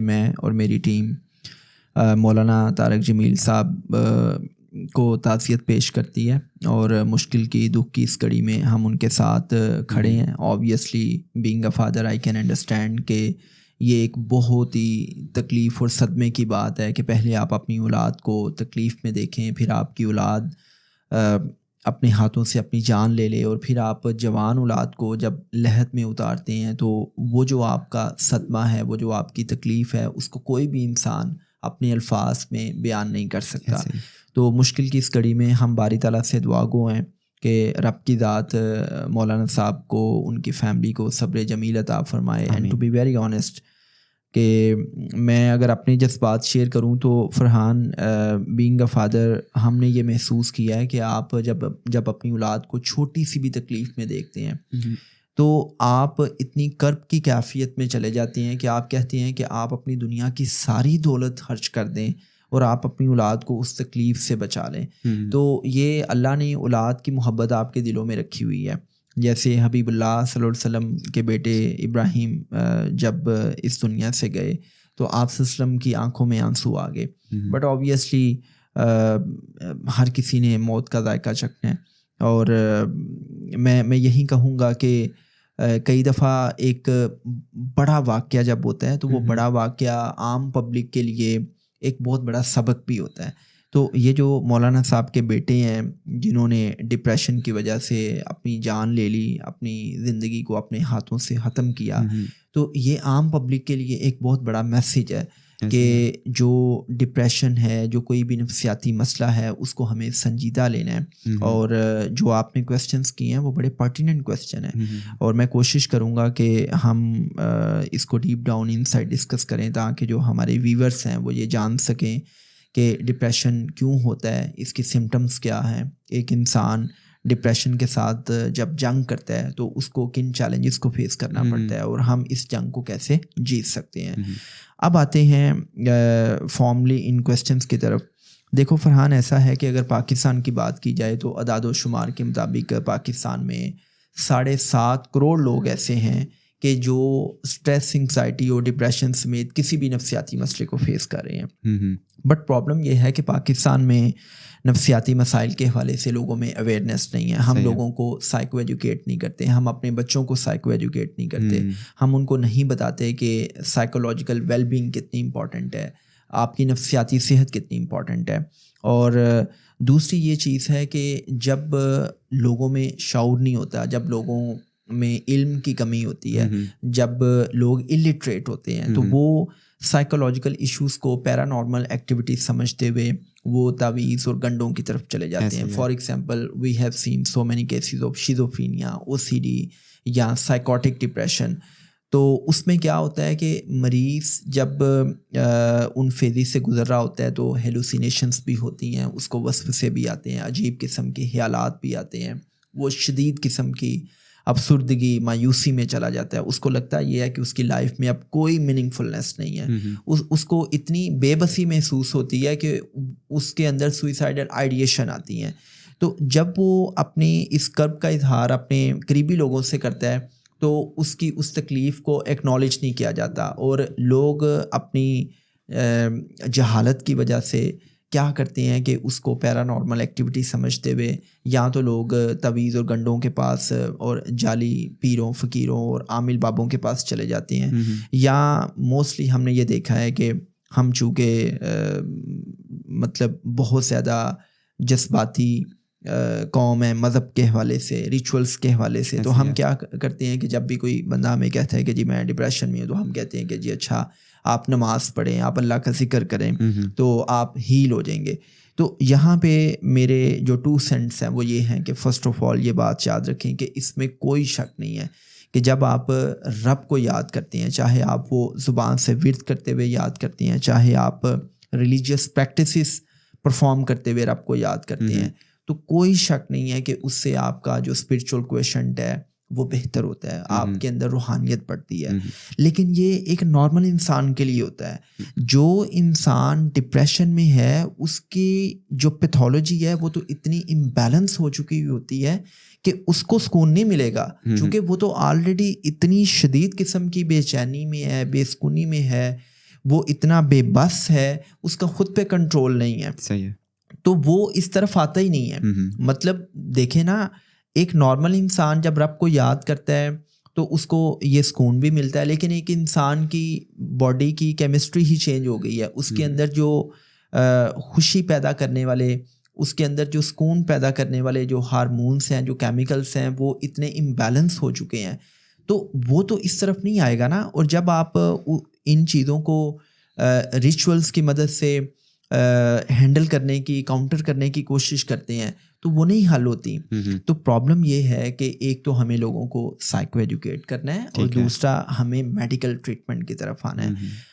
میں اور میری ٹیم مولانا طارق جمیل صاحب کو تعزیت پیش کرتی ہے، اور مشکل کی دکھ کی اس کڑی میں ہم ان کے ساتھ کھڑے ہیں۔ Obviously being a father I can understand کہ یہ ایک بہت ہی تکلیف اور صدمے کی بات ہے کہ پہلے آپ اپنی اولاد کو تکلیف میں دیکھیں، پھر آپ کی اولاد اپنے ہاتھوں سے اپنی جان لے لے، اور پھر آپ جوان اولاد کو جب لحد میں اتارتے ہیں تو وہ جو آپ کا صدمہ ہے، وہ جو آپ کی تکلیف ہے، اس کو کوئی بھی انسان اپنے الفاظ میں بیان نہیں کر سکتا۔ تو مشکل کی اس کڑی میں ہم باری تعالیٰ سے دعا گو ہیں کہ رب کی ذات مولانا صاحب کو، ان کی فیملی کو صبر جمیل عطا فرمائے۔ And to be very honest کہ میں اگر اپنے جذبات شیئر کروں تو فرحان، بینگ اے فادر، ہم نے یہ محسوس کیا ہے کہ آپ جب اپنی اولاد کو چھوٹی سی بھی تکلیف میں دیکھتے ہیں تو آپ اتنی کرب کی کیفیت میں چلے جاتے ہیں کہ آپ کہتے ہیں کہ آپ اپنی دنیا کی ساری دولت خرچ کر دیں اور آپ اپنی اولاد کو اس تکلیف سے بچا لیں۔ تو یہ اللہ نے اولاد کی محبت آپ کے دلوں میں رکھی ہوئی ہے۔ جیسے حبیب اللہ صلی اللہ علیہ وسلم کے بیٹے ابراہیم جب اس دنیا سے گئے تو آپ صلی اللہ علیہ وسلم کی آنکھوں میں آنسو آ گئے۔ بٹ آبویسلی ہر کسی نے موت کا ذائقہ چکھنا ہے، اور میں یہی کہوں گا کہ کئی دفعہ ایک بڑا واقعہ جب ہوتا ہے تو وہ بڑا واقعہ عام پبلک کے لیے ایک بہت بڑا سبق بھی ہوتا ہے۔ تو یہ جو مولانا صاحب کے بیٹے ہیں جنہوں نے ڈپریشن کی وجہ سے اپنی جان لے لی، اپنی زندگی کو اپنے ہاتھوں سے ختم کیا، تو یہ عام پبلک کے لیے ایک بہت بڑا میسیج ہے کہ جو ڈپریشن ہے، جو کوئی بھی نفسیاتی مسئلہ ہے، اس کو ہمیں سنجیدہ لینا ہے۔ اور جو آپ نے کویسچنس کیے ہیں وہ بڑے پرٹیننٹ کویسچن ہیں، اور میں کوشش کروں گا کہ ہم اس کو deep down in side discuss کریں تاکہ جو ہمارے ویورز ہیں وہ یہ جان سکیں کہ ڈپریشن کیوں ہوتا ہے، اس کی سمٹمز کیا ہیں، ایک انسان ڈپریشن کے ساتھ جب جنگ کرتا ہے تو اس کو کن چیلنجز کو فیس کرنا پڑتا ہے، اور ہم اس جنگ کو کیسے جیت سکتے ہیں۔ اب آتے ہیں فارملی ان کویسچنس کی طرف۔ دیکھو فرحان، ایسا ہے کہ اگر پاکستان کی بات کی جائے تو اعداد و شمار کے مطابق پاکستان میں 7.5 کروڑ لوگ ایسے ہیں کہ جو اسٹریس، انگزائٹی اور ڈپریشن سمیت کسی بھی نفسیاتی مسئلے کو فیس کر رہے ہیں۔ بٹ پرابلم یہ ہے کہ پاکستان میں نفسیاتی مسائل کے حوالے سے لوگوں میں اویئرنیس نہیں ہے۔ ہم لوگوں کو سائیکو ایجوکیٹ نہیں کرتے، ہم اپنے بچوں کو سائیکو ایجوکیٹ نہیں کرتے، ہم ان کو نہیں بتاتے کہ سائیکولوجیکل ویل بینگ کتنی امپورٹنٹ ہے، آپ کی نفسیاتی صحت کتنی امپورٹنٹ ہے۔ اور دوسری یہ چیز ہے کہ جب لوگوں میں شعور نہیں ہوتا، جب لوگوں میں علم کی کمی ہوتی ہے، جب لوگ الٹریٹ ہوتے ہیں تو وہ سائیکولوجیکل ایشوز کو پیرانارمل ایکٹیویٹی سمجھتے ہوئے وہ تعویذ اور گنڈوں کی طرف چلے جاتے ہیں۔ For example we have seen so many cases of schizophrenia, O C D یا سائیکوٹک ڈپریشن۔ تو اس میں کیا ہوتا ہے کہ مریض جب ان فیزز سے گزر رہا ہوتا ہے تو ہیلوسینیشنز بھی ہوتی ہیں، اس کو وسوسے بھی آتے ہیں، عجیب قسم کے خیالات بھی آتے ہیں، وہ شدید قسم کی افسردگی، مایوسی میں چلا جاتا ہے۔ اس کو لگتا ہے یہ ہے کہ اس کی لائف میں اب کوئی میننگ فلنس نہیں ہے، اس کو اتنی بے بسی محسوس ہوتی ہے کہ اس کے اندر سوئسائڈل آئیڈیشن آتی ہیں۔ تو جب وہ اپنی اس کرب کا اظہار اپنے قریبی لوگوں سے کرتا ہے تو اس کی اس تکلیف کو ایکنالج نہیں کیا جاتا، اور لوگ اپنی جہالت کی وجہ سے کیا کرتے ہیں کہ اس کو پیرانارمل ایکٹیویٹی سمجھتے ہوئے یا تو لوگ تعویذ اور گنڈوں کے پاس اور جعلی پیروں، فقیروں اور عامل بابوں کے پاس چلے جاتے ہیں، یا موسٹلی ہم نے یہ دیکھا ہے کہ ہم چونکہ مطلب بہت زیادہ جذباتی قوم ہے مذہب کے حوالے سے، ریچولس کے حوالے سے، تو ہم کیا کرتے ہیں کہ جب بھی کوئی بندہ ہمیں کہتا ہے کہ جی میں ڈپریشن میں ہوں تو ہم کہتے ہیں کہ جی اچھا آپ نماز پڑھیں، آپ اللہ کا ذکر کریں تو آپ ہیل ہو جائیں گے۔ تو یہاں پہ میرے جو 2 سینٹس ہیں وہ یہ ہیں کہ فرسٹ آف آل یہ بات یاد رکھیں کہ اس میں کوئی شک نہیں ہے کہ جب آپ رب کو یاد کرتے ہیں، چاہے آپ وہ زبان سے ورد کرتے ہوئے یاد کرتے ہیں، چاہے آپ ریلیجیس پریکٹسز پرفارم کرتے ہوئے رب کو یاد کرتے ہیں، تو کوئی شک نہیں ہے کہ اس سے آپ کا جو اسپرچول کویشنٹ ہے وہ بہتر ہوتا ہے، آپ کے اندر روحانیت بڑھتی ہے۔ لیکن یہ ایک نارمل انسان کے لیے ہوتا ہے۔ جو انسان ڈپریشن میں ہے اس کی جو پیتھولوجی ہے وہ تو اتنی امبیلنس ہو چکی ہوتی ہے کہ اس کو سکون نہیں ملے گا، چونکہ وہ تو آلریڈی اتنی شدید قسم کی بے چینی میں ہے، بے سکونی میں ہے، وہ اتنا بے بس ہے, اس کا خود پہ کنٹرول نہیں ہے, صحیح ہے, تو وہ اس طرف آتا ہی نہیں ہے. مطلب دیکھیں نا, ایک نارمل انسان جب رب کو یاد کرتا ہے تو اس کو یہ سکون بھی ملتا ہے, لیکن ایک انسان کی باڈی کی کیمسٹری ہی چینج ہو گئی ہے, اس کے اندر جو خوشی پیدا کرنے والے, اس کے اندر جو سکون پیدا کرنے والے جو ہارمونس ہیں, جو کیمیکلس ہیں, وہ اتنے امبیلنس ہو چکے ہیں, تو وہ تو اس طرف نہیں آئے گا نا. اور جب آپ ان چیزوں کو ریچولس کی مدد سے ہینڈل کرنے کی, کاؤنٹر کرنے کی کوشش کرتے ہیں, تو وہ نہیں حل ہوتی. تو پرابلم یہ ہے کہ ایک تو ہمیں لوگوں کو سائیکو ایجوکیٹ کرنا ہے, اور دوسرا ہمیں میڈیکل ٹریٹمنٹ کی طرف آنا ہے.